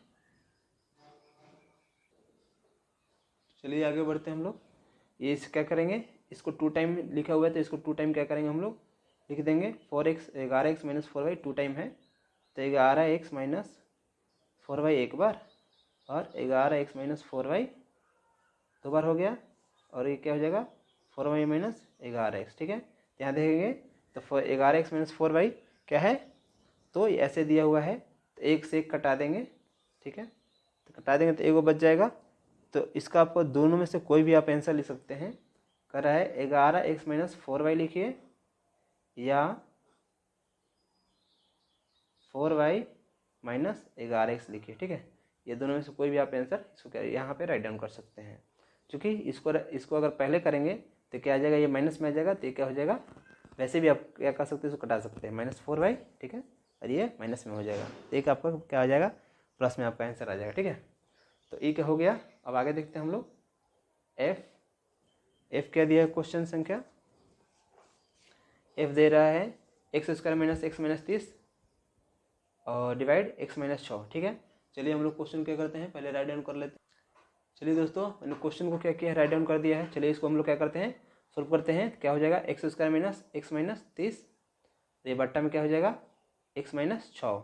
चलिए आगे बढ़ते हैं हम लोग। ये इस क्या करेंगे, इसको 2 टाइम लिखा हुआ है तो इसको 2 टाइम क्या करेंगे हम लोग, लिख देंगे। 11x माइनस 4y 2 टाइम है, तो 11x माइनस 4y एक बार, और 11x माइनस 4y 2 बार हो गया, और ये क्या हो जाएगा, 4y माइनस 11x। ठीक है, यहाँ देखेंगे तो 11x माइनस 4y क्या है, तो ऐसे दिया हुआ है, तो एक से एक कटा देंगे। ठीक है, तो कटा देंगे तो एक वो बच जाएगा। तो इसका आपको दोनों में से कोई भी आप आंसर लिख सकते हैं। कर रहा है 11x माइनस 4y लिखिए, या 4y माइनस 11x लिखिए। ठीक है, ये दोनों में से कोई भी आप आंसर इसको यहाँ पे राइट डाउन कर सकते हैं। क्योंकि इसको अगर पहले करेंगे तो क्या आ जाएगा, ये माइनस में आ जाएगा, तो ये क्या हो जाएगा, वैसे भी आप क्या कर सकते हैं, इसको कटा सकते हैं, माइनस 4y। ठीक है, और ये माइनस में हो जाएगा, तो एक आपका क्या आ जाएगा, प्लस में आपका आंसर आ जाएगा। ठीक है, तो ये क्या हो गया। अब आगे देखते हैं हम लोग, एफ क्या दिया है क्वेश्चन संख्या, एफ दे रहा है x square minus x minus 30 और डिवाइड एक्स माइनस 6। ठीक है, चलिए हम लोग क्वेश्चन क्या करते हैं, पहले राइट डाउन कर लेते हैं। चलिए दोस्तों, मैंने क्वेश्चन को क्या किया है, राइट डाउन कर दिया है। चलिए इसको हम लोग क्या करते हैं, सोल्व करते हैं। क्या हो जाएगा, x square minus x minus 30, ये बट्टा में क्या हो जाएगा, एक्स माइनस 6।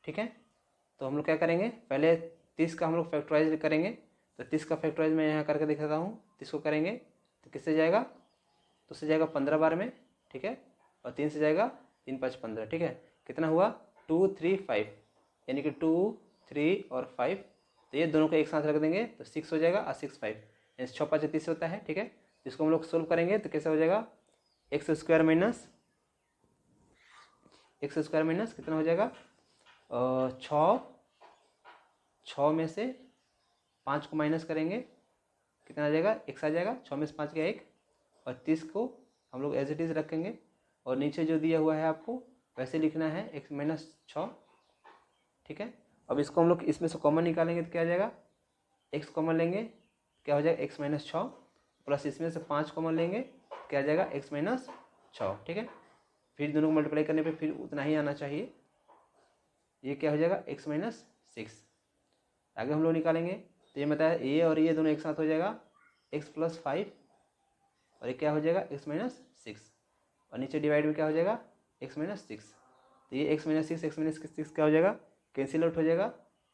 ठीक है, तो हम लोग क्या करेंगे, पहले 30 का हम लोग फैक्टराइज करेंगे। तो 30 का फैक्टराइज मैं यहाँ करके दिखाता हूँ। 30 को करेंगे तो किससे जाएगा, तो उससे जाएगा 15 बार में। ठीक है, और 3 से जाएगा 3 5 15। ठीक है, कितना हुआ 2 3 5, यानी कि 2 3 और 5, तो ये दोनों को एक साथ रख देंगे तो 6 हो जाएगा और 6 5, यानी 6 5 30 होता है। ठीक है, इसको हम लोग सोल्व करेंगे तो कैसे हो जाएगा, एक्स स्क्वायर माइनस कितना हो जाएगा, 6 में से 5 को माइनस करेंगे, कितना आ जाएगा, x आ जाएगा। 6 में से 5 गया 1, और 30 को हम लोग एज इट इज़ रखेंगे, और नीचे जो दिया हुआ है आपको वैसे लिखना है, x माइनस 6। ठीक है, अब इसको हम लोग इसमें से कॉमन निकालेंगे तो क्या आ जाएगा, x कॉमन लेंगे क्या हो जाएगा, x माइनस 6, प्लस इसमें से 5 कॉमन लेंगे क्या आ जाएगा, x माइनस 6। ठीक है, फिर दोनों को मल्टीप्लाई करने पे फिर उतना ही आना चाहिए, ये क्या हो जाएगा, x माइनस 6। आगे हम लोग निकालेंगे तो ये बताया, ये और ये दोनों एक साथ हो जाएगा x प्लस 5, और ये क्या हो जाएगा, x माइनस 6, और नीचे डिवाइड में क्या हो जाएगा, x माइनस 6। तो ये x माइनस 6 x माइनस 6 क्या हो जाएगा, कैंसिल आउट हो जाएगा।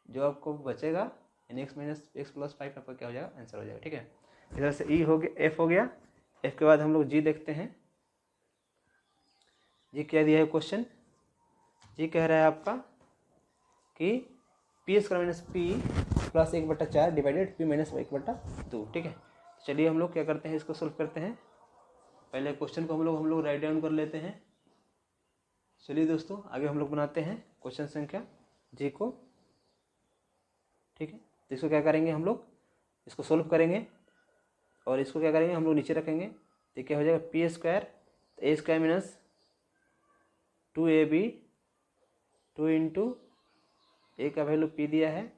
जो आपको बचेगा यानी x माइनस x प्लस 5 आपका क्या हो जाएगा, आंसर हो जाएगा। ठीक है, इधर से e हो गया, f हो गया। f के बाद हम लोग g देखते हैं। जी क्या दिया है क्वेश्चन, जी कह रहा है आपका कि P square minus P plus 1/4 divided P minus 1/2। ठीक है, चलिए हम लोग क्या करते हैं, इसको सोल्व करते हैं। पहले क्वेश्चन को हम लोग राइट डाउन कर लेते हैं। चलिए दोस्तों, आगे हम लोग बनाते हैं क्वेश्चन संख्या जी को। ठीक है, तो इसको क्या करेंगे, हम लोग इसको सोल्व करेंगे, और इसको क्या करेंगे, हम लोग नीचे रखेंगे तो क्या हो जाएगा, पी स्क्वायर, तो a square minus 2ab 2 into ए का वैल्यू p दिया है,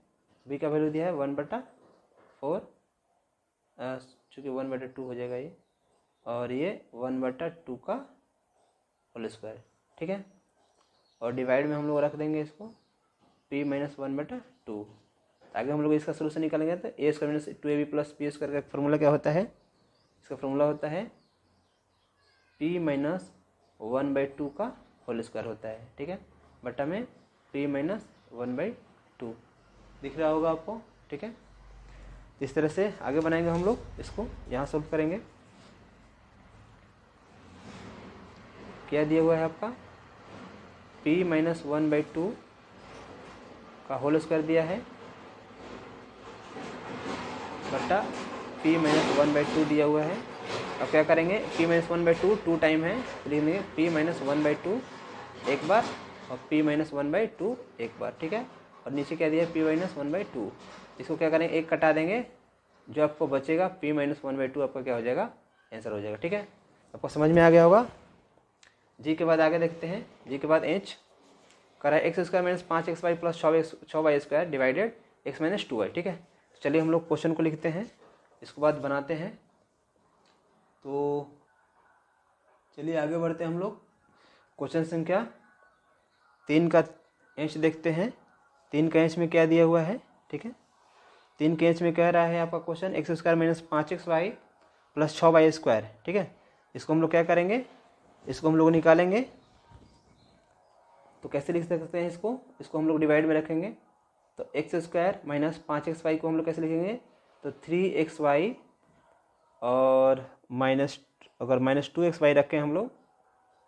b का वैल्यू दिया है 1/4, चूँकि 1/2 हो जाएगा ये, और ये 1/2 का होल स्क्वायर। ठीक है, और डिवाइड में हम लोग रख देंगे इसको p माइनस 1/2। आगे हम लोग इसका सोल्यूशन निकालेंगे तो a square minus 2ab plus p square का फॉर्मूला क्या होता है, इसका फॉर्मूला होता है p माइनस 1/2 का होल स्क्वायर होता है। ठीक है, बटा में p माइनस 1/2 दिख रहा होगा आपको। ठीक है, इस तरह से आगे बनाएंगे हम लोग, इसको यहाँ सोल्व करेंगे। क्या दिया हुआ है आपका, p माइनस 1/2 का होल स्क्वायर दिया है, बटा p माइनस 1/2 दिया हुआ है। अब क्या करेंगे, p माइनस 1/2 2 टाइम है, तो लिख देंगे p माइनस 1/2 एक बार, और p माइनस 1/2 एक बार। ठीक है, और नीचे क्या दिया है, p माइनस 1/2। इसको क्या करेंगे, एक कटा देंगे, जो आपको बचेगा p माइनस 1/2 आपका क्या हो जाएगा, आंसर हो जाएगा। ठीक है, आपको समझ में आ गया होगा। जी के बाद आगे देखते हैं। जी के बाद h करा x square minus 5xy plus 6y square divided x minus 2y। ठीक है, तो चलिए हम लोग क्वेश्चन को लिखते हैं, इसको बाद बनाते हैं। तो चलिए आगे बढ़ते हैं हम लोग। क्वेश्चन संख्या 3 का h देखते हैं। 3 का h में क्या दिया हुआ है। ठीक है, 3 के h में कह रहा है आपका question x square minus 5xy plus 6y square. ठीक है, इसको हम लोग क्या करेंगे, इसको हम लोग निकालेंगे। तो कैसे लिख सकते हैं इसको हम लोग डिवाइड में रखेंगे। तो एक्स स्क्वायर माइनस 5xy को हम लोग कैसे लिखेंगे, तो 3xy, और माइनस अगर माइनस 2xy रखें हम लोग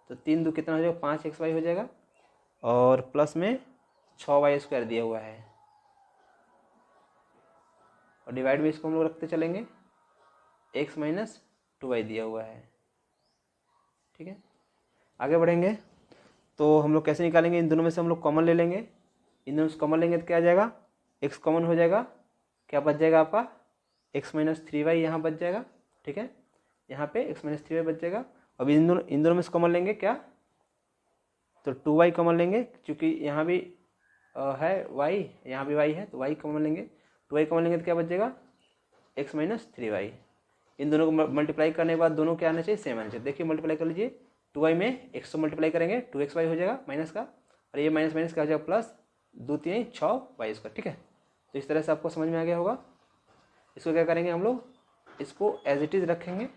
तो 3 2 कितना हो जाएगा, 5xy हो जाएगा, और प्लस में 6y स्क्वायर दिया हुआ है, और डिवाइड में इसको हम लोग रखते चलेंगे, x माइनस 2y दिया हुआ है। ठीक है, आगे बढ़ेंगे तो हम लोग कैसे निकालेंगे, इन दोनों में से हम लोग कॉमन ले लेंगे। इन दोनों से कॉमन लेंगे तो क्या आ जाएगा, x कॉमन हो जाएगा, क्या बच जाएगा आपका, x माइनस 3y यहाँ बच जाएगा। ठीक है, यहाँ पे x माइनस 3y बच जाएगा। अब इन दोनों में से कॉमन लेंगे क्या, तो 2y कॉमन लेंगे, क्योंकि यहाँ भी है y, यहाँ भी y है, तो y कॉमन लेंगे। 2y कॉमन लेंगे तो क्या बच जाएगा, x माइनस 3y। इन दोनों को मल्टीप्लाई करने के बाद दोनों क्या आना चाहिए, सेम आना चाहिए। देखिए मल्टीप्लाई कर लीजिए, 2y में x को मल्टीप्लाई करेंगे 2xy हो जाएगा माइनस का, और ये माइनस माइनस क्या हो जाएगा प्लस, 2 3 6y स्क्वायर। ठीक है, तो इस तरह से आपको समझ में आ गया होगा। इसको क्या करेंगे हम लोग, इसको एज इट इज़ रखेंगे,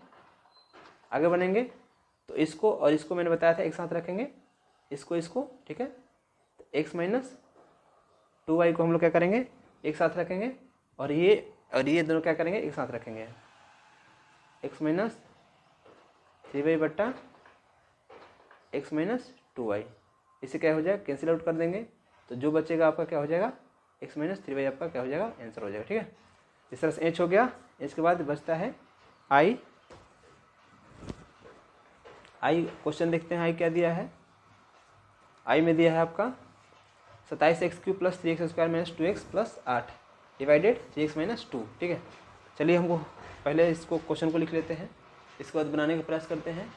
आगे बढ़ेंगे। तो इसको और इसको मैंने बताया था एक साथ रखेंगे, इसको, ठीक है। तो x माइनस 2y को हम लोग क्या करेंगे, एक साथ रखेंगे, और ये दोनों क्या करेंगे, एक साथ रखेंगे। x माइनस 3y बट्टा x माइनस 2y, इसे क्या हो जाएगा, कैंसिल आउट कर देंगे। तो जो बचेगा आपका क्या हो जाएगा, x माइनस 3y आपका क्या हो जाएगा, आंसर हो जाएगा, ठीक है। इस तरह से h हो गया। इसके बाद बचता है i। क्वेश्चन देखते हैं, i क्या दिया है। i में दिया है आपका 27x³ plus 3x² minus 2x plus 8 divided 3x minus 2, ठीक है। चलिए हमको पहले इसको क्वेश्चन को लिख लेते हैं, इसके बाद बनाने का प्रयास करते हैं।